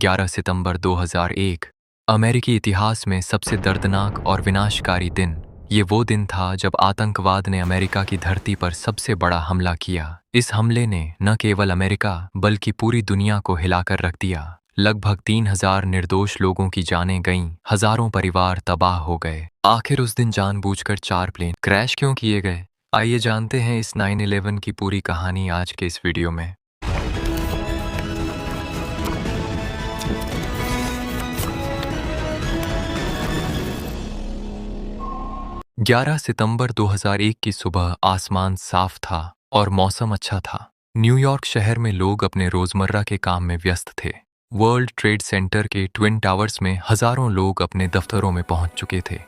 11 सितंबर 2001 अमेरिकी इतिहास में सबसे दर्दनाक और विनाशकारी दिन। ये वो दिन था जब आतंकवाद ने अमेरिका की धरती पर सबसे बड़ा हमला किया। इस हमले ने न केवल अमेरिका बल्कि पूरी दुनिया को हिलाकर रख दिया। लगभग 3000 निर्दोष लोगों की जानें गईं, हजारों परिवार तबाह हो गए। आखिर उस दिन जानबूझकर 4 प्लेन क्रैश क्यों किए गए? आइए जानते हैं इस 9/11 की पूरी कहानी आज के इस वीडियो में। 11 सितंबर 2001 की सुबह आसमान साफ था और मौसम अच्छा था। न्यूयॉर्क शहर में लोग अपने रोजमर्रा के काम में व्यस्त थे। वर्ल्ड ट्रेड सेंटर के ट्विन टावर्स में हजारों लोग अपने दफ्तरों में पहुंच चुके थे,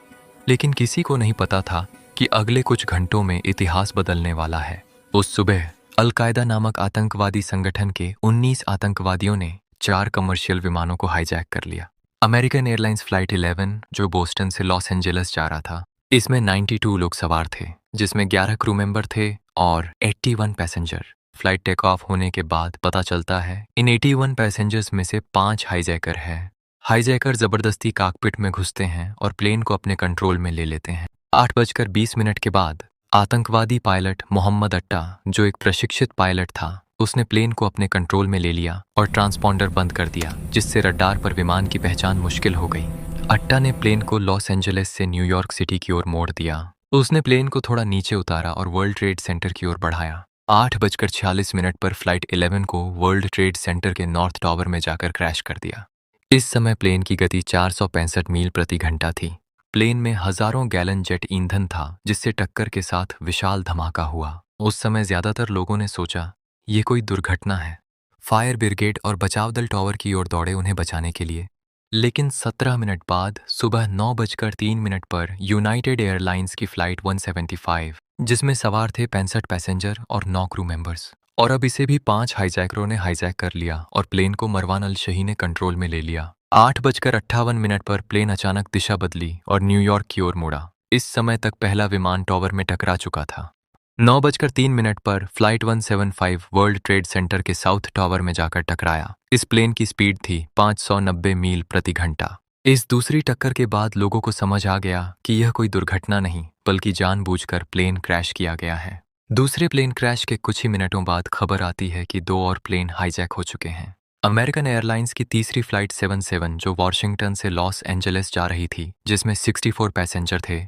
लेकिन किसी को नहीं पता था कि अगले कुछ घंटों में इतिहास बदलने वाला है। उस सुबह अल-कायदा नामक आतंकवादी संगठन के 19 आतंकवादियों ने 4 कमर्शियल विमानों को हाईजैक कर लिया। अमेरिकन एयरलाइंस फ्लाइट 11 जो बोस्टन से लॉस एंजेलिस जा रहा था, इसमें 92 लोग सवार थे, जिसमें 11 क्रू मेंबर थे और 81 पैसेंजर। फ्लाइट टेक ऑफ होने के बाद पता चलता है इन 81 पैसेंजर्स में से 5 हाईजैकर हैं। हाईजैकर जबरदस्ती कॉकपिट में घुसते हैं और प्लेन को अपने कंट्रोल में ले लेते हैं। 8:20 के बाद आतंकवादी पायलट मोहम्मद अट्टा, जो एक प्रशिक्षित पायलट था, उसने प्लेन को अपने कंट्रोल में ले लिया और ट्रांसपॉन्डर बंद कर दिया, जिससे रडार पर विमान की पहचान मुश्किल हो गई। अट्टा ने प्लेन को लॉस एंजेलिस से न्यूयॉर्क सिटी की ओर मोड़ दिया। उसने प्लेन को थोड़ा नीचे उतारा और वर्ल्ड ट्रेड सेंटर की ओर बढ़ाया। 8:46 पर फ्लाइट 11 को वर्ल्ड ट्रेड सेंटर के नॉर्थ टावर में जाकर क्रैश कर दिया। इस समय प्लेन की गति 465 मील प्रति घंटा थी। प्लेन में हजारों गैलन जेट ईंधन था, जिससे टक्कर के साथ विशाल धमाका हुआ। उस समय ज्यादातर लोगों ने सोचा ये कोई दुर्घटना है। फायर ब्रिगेड और बचाव दल टावर की ओर दौड़े उन्हें बचाने के लिए, लेकिन 17 मिनट बाद सुबह 9:03 पर यूनाइटेड एयरलाइंस की फ्लाइट 175, जिसमें सवार थे 65 पैसेंजर और 9 क्रू मेंबर्स, और अब इसे भी 5 हाईजैकरों ने हाईजैक कर लिया और प्लेन को मरवान अल शही ने कंट्रोल में ले लिया। 8:58 पर प्लेन अचानक दिशा बदली और न्यूयॉर्क की ओर मुड़ा। इस समय तक पहला विमान टावर में टकरा चुका था। 9:03 पर फ्लाइट 175 वर्ल्ड ट्रेड सेंटर के साउथ टावर में जाकर टकराया। इस प्लेन की स्पीड थी 590 मील प्रति घंटा। इस दूसरी टक्कर के बाद लोगों को समझ आ गया कि यह कोई दुर्घटना नहीं बल्कि जानबूझकर प्लेन क्रैश किया गया है। दूसरे प्लेन क्रैश के कुछ ही मिनटों बाद खबर आती है कि 2 और प्लेन हाईजैक हो चुके हैं। अमेरिकन एयरलाइंस की तीसरी फ्लाइट 77 जो वॉशिंगटन से लॉस एंजेलिस जा रही थी, जिसमें 64 पैसेंजर थे,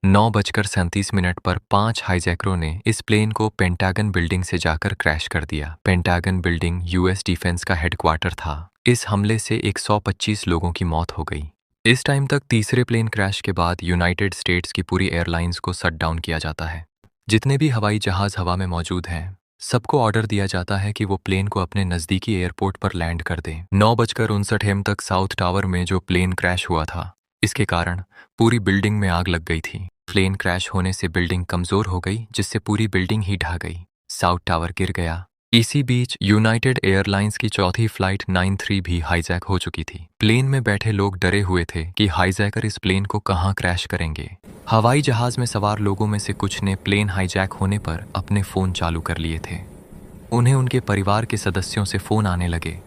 9:37 पर 5 हाईजैकरों ने इस प्लेन को पेंटागन बिल्डिंग से जाकर क्रैश कर दिया। पेंटागन बिल्डिंग यूएस डिफेंस का हेडक्वार्टर था। इस हमले से 125 लोगों की मौत हो गई। इस टाइम तक तीसरे प्लेन क्रैश के बाद यूनाइटेड स्टेट्स की पूरी एयरलाइंस को शट डाउन किया जाता है। जितने भी हवाई जहाज हवा में मौजूद हैं, सबको ऑर्डर दिया जाता है कि वो प्लेन को अपने नज़दीकी एयरपोर्ट पर लैंड कर दें। 9:59 तक साउथ टावर में जो प्लेन क्रैश हुआ था, इसके कारण पूरी बिल्डिंग में आग लग गई थी। प्लेन क्रैश होने से बिल्डिंग कमजोर हो गई, जिससे पूरी बिल्डिंग ही ढह गई। साउथ टावर गिर गया। इसी बीच यूनाइटेड एयरलाइंस की चौथी फ्लाइट 93 भी हाईजैक हो चुकी थी। प्लेन में बैठे लोग डरे हुए थे कि हाईजैकर इस प्लेन को कहां क्रैश करेंगे। हवाई जहाज में सवार लोगों में से कुछ ने प्लेन हाईजैक होने पर अपने फोन चालू कर लिए थे। उन्हें उनके परिवार के सदस्यों से फोन आने लगे।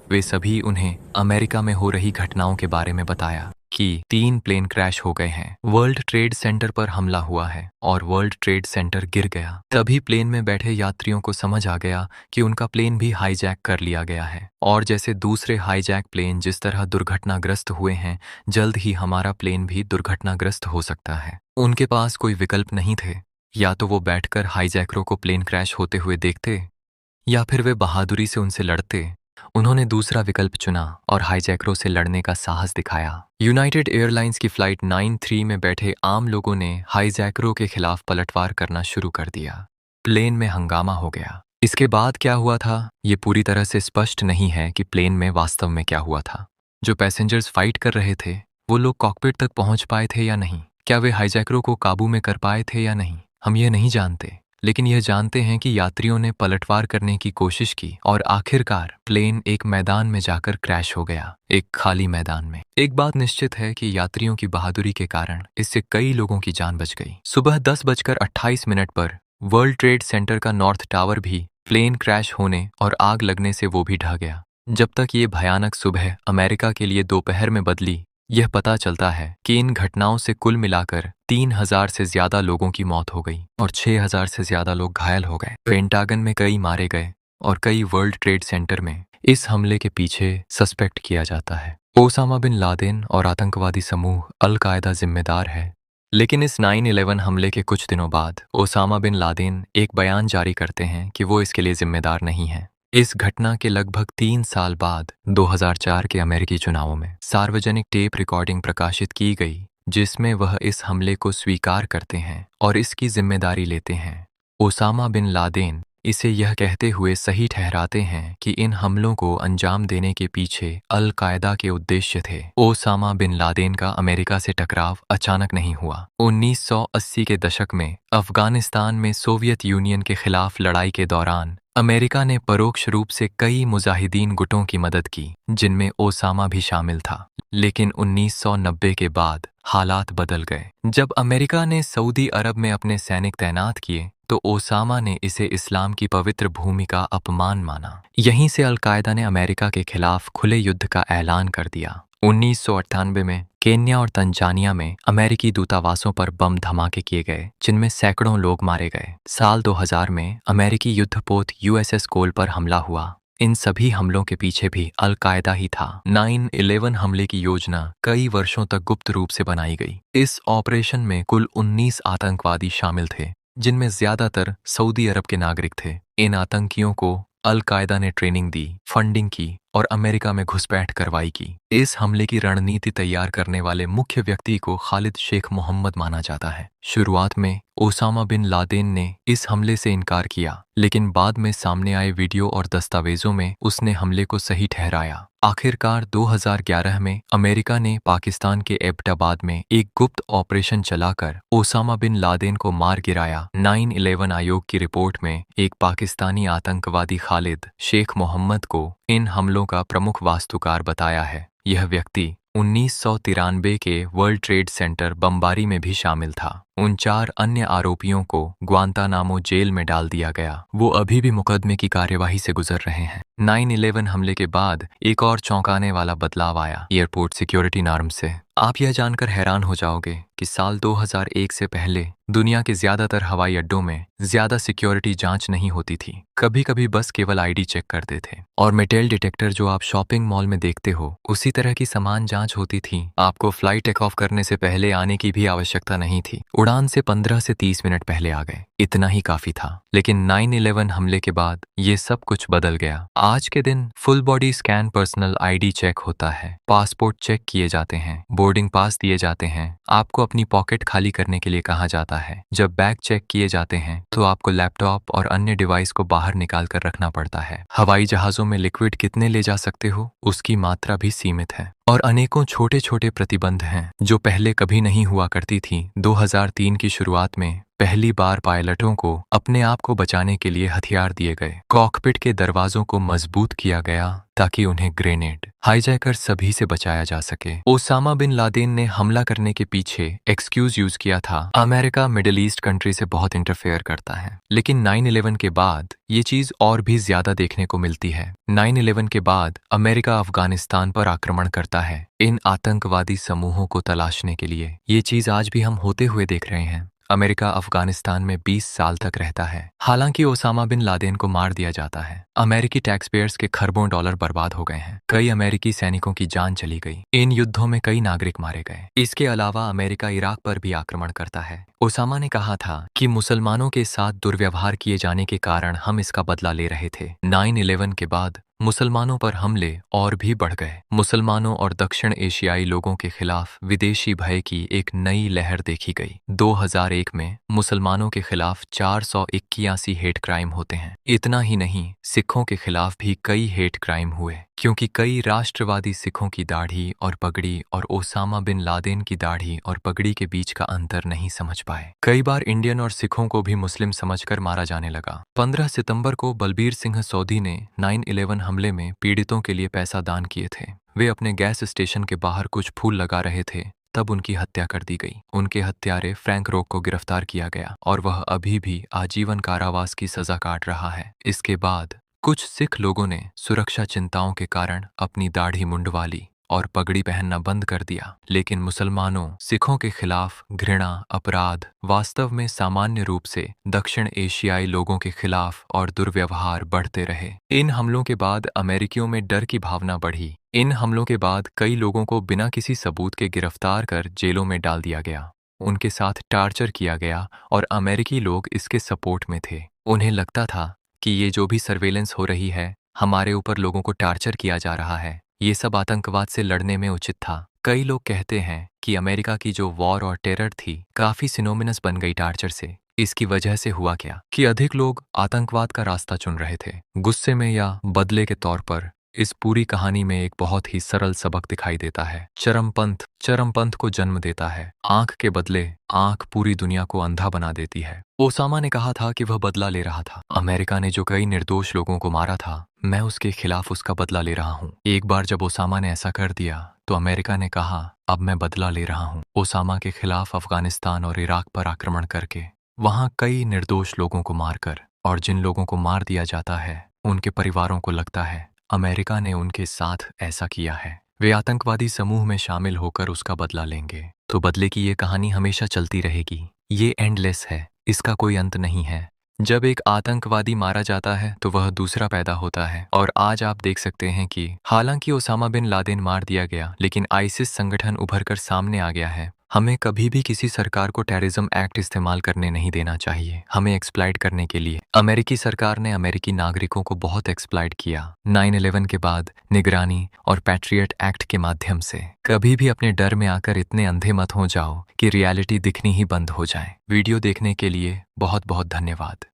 वे सभी उन्हें अमेरिका में हो रही घटनाओं के बारे में बताया कि 3 प्लेन क्रैश हो गए हैं, वर्ल्ड ट्रेड सेंटर पर हमला हुआ है और वर्ल्ड ट्रेड सेंटर गिर गया। तभी प्लेन में बैठे यात्रियों को समझ आ गया कि उनका प्लेन भी हाईजैक कर लिया गया है, और जैसे दूसरे हाईजैक प्लेन जिस तरह दुर्घटनाग्रस्त हुए हैं, जल्द ही हमारा प्लेन भी दुर्घटनाग्रस्त हो सकता है। उनके पास कोई विकल्प नहीं थे। या तो वो बैठकर हाईजैकरों को प्लेन क्रैश होते हुए देखते, या फिर वे बहादुरी से उनसे लड़ते। उन्होंने दूसरा विकल्प चुना और हाईजैकरों से लड़ने का साहस दिखाया। यूनाइटेड एयरलाइंस की फ्लाइट 93 में बैठे आम लोगों ने हाईजैकरों के खिलाफ पलटवार करना शुरू कर दिया। प्लेन में हंगामा हो गया। इसके बाद क्या हुआ था, ये पूरी तरह से स्पष्ट नहीं है कि प्लेन में वास्तव में क्या हुआ था। जो पैसेंजर्स फाइट कर रहे थे, वो लोग कॉकपिट तक पहुंच पाए थे या नहीं? क्या वे हाईजैकरों को काबू में कर पाए थे या नहीं? हम ये नहीं जानते, लेकिन यह जानते हैं कि यात्रियों ने पलटवार करने की कोशिश की और आखिरकार प्लेन एक मैदान में जाकर क्रैश हो गया, एक खाली मैदान में। एक बात निश्चित है कि यात्रियों की बहादुरी के कारण इससे कई लोगों की जान बच गई। सुबह 10:28 पर वर्ल्ड ट्रेड सेंटर का नॉर्थ टावर भी प्लेन क्रैश होने और आग लगने से वो भी ढह गया। जब तक ये भयानक सुबह अमेरिका के लिए दोपहर में बदली, यह पता चलता है कि इन घटनाओं से कुल मिलाकर 3,000 से ज्यादा लोगों की मौत हो गई और 6,000 से ज्यादा लोग घायल हो गए। पेंटागन में कई मारे गए और कई वर्ल्ड ट्रेड सेंटर में इस हमले के पीछे सस्पेक्ट किया जाता है। ओसामा बिन लादेन और आतंकवादी समूह अल कायदा जिम्मेदार है। लेकिन इस 9/11 हमले के कुछ दिनों बाद ओसामा बिन लादेन एक बयान जारी करते हैं कि वो इसके लिए जिम्मेदार नहीं है। इस घटना के लगभग 3 साल बाद 2004 के अमेरिकी चुनावों में सार्वजनिक टेप रिकॉर्डिंग प्रकाशित की गई, जिसमें वह इस हमले को स्वीकार करते हैं और इसकी जिम्मेदारी लेते हैं। ओसामा बिन लादेन इसे यह कहते हुए सही ठहराते हैं कि इन हमलों को अंजाम देने के पीछे अल कायदा के उद्देश्य थे। ओसामा बिन लादेन का अमेरिका से टकराव अचानक नहीं हुआ। 1980 के दशक में अफगानिस्तान में सोवियत यूनियन के खिलाफ लड़ाई के दौरान अमेरिका ने परोक्ष रूप से कई मुजाहिदीन गुटों की मदद की, जिनमें ओसामा भी शामिल था। लेकिन 1990 के बाद हालात बदल गए। जब अमेरिका ने सऊदी अरब में अपने सैनिक तैनात किए तो ओसामा ने इसे इस्लाम की पवित्र भूमि का अपमान माना। यहीं से अल कायदा ने अमेरिका के खिलाफ खुले युद्ध का ऐलान कर दिया। 1998 में केन्या और तंजानिया में अमेरिकी दूतावासों पर बम धमाके किए गए, जिनमें सैकड़ों लोग मारे गए। साल 2000 में अमेरिकी युद्धपोत USS कोल पर हमला हुआ। इन सभी हमलों के पीछे भी अल कायदा ही था। 9/11 हमले की योजना कई वर्षों तक गुप्त रूप से बनाई गई। इस ऑपरेशन में कुल 19 आतंकवादी शामिल थे, जिनमें ज्यादातर सऊदी अरब के नागरिक थे। इन आतंकियों को अल कायदा ने ट्रेनिंग दी, फंडिंग की और अमेरिका में घुसपैठ करवाई की। इस हमले की रणनीति तैयार करने वाले मुख्य व्यक्ति को खालिद शेख मोहम्मद माना जाता है। शुरुआत में ओसामा बिन लादेन ने इस हमले से इनकार किया, लेकिन बाद में सामने आए वीडियो और दस्तावेजों में उसने हमले को सही ठहराया। आखिरकार 2011 में अमेरिका ने पाकिस्तान के एबटाबाद में एक गुप्त ऑपरेशन चलाकर ओसामा बिन लादेन को मार गिराया। 9/11 आयोग की रिपोर्ट में एक पाकिस्तानी आतंकवादी खालिद शेख मोहम्मद को इन हमलों का प्रमुख वास्तुकार बताया है। यह व्यक्ति 1993 के वर्ल्ड ट्रेड सेंटर बमबारी में भी शामिल था। उन 4 अन्य आरोपियों को ग्वांतानामो जेल में डाल दिया गया। वो अभी भी मुकदमे की कार्यवाही से गुजर रहे हैं। 9/11 हमले के बाद एक और चौंकाने वाला बदलाव आया एयरपोर्ट सिक्योरिटी नॉर्म से। आप यह जानकर हैरान हो जाओगे कि साल 2001 से पहले दुनिया के ज्यादातर हवाई अड्डों में ज्यादा सिक्योरिटी जांच नहीं होती थी। कभी कभी बस केवल ID चेक करते थे और मेटल डिटेक्टर जो आप शॉपिंग मॉल में देखते हो, उसी तरह की समान जांच होती थी। आपको फ्लाइट टेक ऑफ करने से पहले आने की भी आवश्यकता नहीं थी। उड़ान से 15 से 30 मिनट पहले आ गए, इतना ही काफी था। लेकिन 9/11 हमले के बाद ये सब कुछ बदल गया। आज के दिन full body scan, personal ID check होता है, पासपोर्ट चेक किए जाते हैं, बोर्डिंग पास दिए जाते हैं, आपको अपनी पॉकेट खाली करने के लिए कहा जाता है। जब बैग चेक किए जाते हैं तो आपको लैपटॉप और अन्य डिवाइस को बाहर निकाल कर रखना पड़ता है। हवाई जहाजों में लिक्विड कितने ले जा सकते हो, उसकी मात्रा भी सीमित है। और अनेकों छोटे छोटे प्रतिबंध हैं जो पहले कभी नहीं हुआ करती थी। 2003 की शुरुआत में पहली बार पायलटों को अपने आप को बचाने के लिए हथियार दिए गए। कॉकपिट के दरवाजों को मजबूत किया गया ताकि उन्हें ग्रेनेड, हाईजैकर सभी से बचाया जा सके। ओसामा बिन लादेन ने हमला करने के पीछे एक्सक्यूज यूज किया था, अमेरिका मिडिल ईस्ट कंट्री से बहुत इंटरफेयर करता है। लेकिन 9/11 के बाद ये चीज और भी ज्यादा देखने को मिलती है। 9/11 के बाद अमेरिका अफगानिस्तान पर आक्रमण करता है इन आतंकवादी समूहों को तलाशने के लिए। ये चीज आज भी हम होते हुए देख रहे हैं। अमेरिका अफगानिस्तान में 20 साल तक रहता है। हालांकि ओसामा बिन लादेन को मार दिया जाता है। अमेरिकी टैक्स पेयर्स के खरबों डॉलर बर्बाद हो गए हैं। कई अमेरिकी सैनिकों की जान चली गई। इन युद्धों में कई नागरिक मारे गए। इसके अलावा अमेरिका इराक पर भी आक्रमण करता है। ओसामा ने कहा था कि मुसलमानों के साथ दुर्व्यवहार किए जाने के कारण हम इसका बदला ले रहे थे। 9/11 के बाद मुसलमानों पर हमले और भी बढ़ गए। मुसलमानों और दक्षिण एशियाई लोगों के खिलाफ विदेशी भय की एक नई लहर देखी गई। 2001 में मुसलमानों के खिलाफ 481 हेट क्राइम होते हैं। इतना ही नहीं, सिखों के खिलाफ भी कई हेट क्राइम हुए, क्योंकि कई राष्ट्रवादी सिखों की दाढ़ी और पगड़ी और ओसामा बिन लादेन की दाढ़ी और पगड़ी के बीच का अंतर नहीं समझ पाए। कई बार इंडियन और सिखों को भी मुस्लिम समझकर मारा जाने लगा। 15 सितंबर को बलबीर सिंह सौदी ने 9/11 हमले में पीड़ितों के लिए पैसा दान किए थे। वे अपने गैस स्टेशन के बाहर कुछ फूल लगा रहे थे, तब उनकी हत्या कर दी गई। उनके हत्यारे फ्रैंक रोक को गिरफ्तार किया गया और वह अभी भी आजीवन कारावास की सजा काट रहा है। इसके बाद कुछ सिख लोगों ने सुरक्षा चिंताओं के कारण अपनी दाढ़ी मुंडवा ली और पगड़ी पहनना बंद कर दिया, लेकिन मुसलमानों सिखों के खिलाफ घृणा अपराध वास्तव में सामान्य रूप से दक्षिण एशियाई लोगों के खिलाफ और दुर्व्यवहार बढ़ते रहे। इन हमलों के बाद अमेरिकियों में डर की भावना बढ़ी। इन हमलों के बाद कई लोगों को बिना किसी सबूत के गिरफ्तार कर जेलों में डाल दिया गया, उनके साथ टार्चर किया गया और अमेरिकी लोग इसके सपोर्ट में थे। उन्हें लगता था कि ये जो भी सर्वेलेंस हो रही है, हमारे ऊपर लोगों को टार्चर किया जा रहा है, ये सब आतंकवाद से लड़ने में उचित था। कई लोग कहते हैं कि अमेरिका की जो वॉर और टेरर थी काफी सिनोमिनस बन गई टार्चर से। इसकी वजह से हुआ क्या कि अधिक लोग आतंकवाद का रास्ता चुन रहे थे। गुस्से में या बदले के तौर पर इस पूरी कहानी में एक बहुत ही सरल सबक दिखाई देता है। चरमपंथ को जन्म देता है। आंख के बदले आंख पूरी दुनिया को अंधा बना देती है। ओसामा ने कहा था कि वह बदला ले रहा था। अमेरिका ने जो कई निर्दोष लोगों को मारा था, मैं उसके खिलाफ उसका बदला ले रहा हूँ। एक बार जब ओसामा ने ऐसा कर दिया तो अमेरिका ने कहा, अब मैं बदला ले रहा हूँ। ओसामा के खिलाफ अफगानिस्तान और इराक पर आक्रमण करके वहां कई निर्दोष लोगों को मारकर, और जिन लोगों को मार दिया जाता है उनके परिवारों को लगता है अमेरिका ने उनके साथ ऐसा किया है, वे आतंकवादी समूह में शामिल होकर उसका बदला लेंगे। तो बदले की ये कहानी हमेशा चलती रहेगी। ये एंडलेस है, इसका कोई अंत नहीं है। जब एक आतंकवादी मारा जाता है तो वह दूसरा पैदा होता है। और आज आप देख सकते हैं कि हालांकि ओसामा बिन लादेन मार दिया गया, लेकिन आईसिस संगठन उभर कर सामने आ गया है। हमें कभी भी किसी सरकार को टेररिज्म एक्ट इस्तेमाल करने नहीं देना चाहिए, हमें एक्सप्लॉइट करने के लिए। अमेरिकी सरकार ने अमेरिकी नागरिकों को बहुत एक्सप्लॉइट किया 9/11 के बाद निगरानी और पैट्रियट एक्ट के माध्यम से। कभी भी अपने डर में आकर इतने अंधे मत हो जाओ कि रियलिटी दिखनी ही बंद हो जाए। वीडियो देखने के लिए बहुत बहुत धन्यवाद।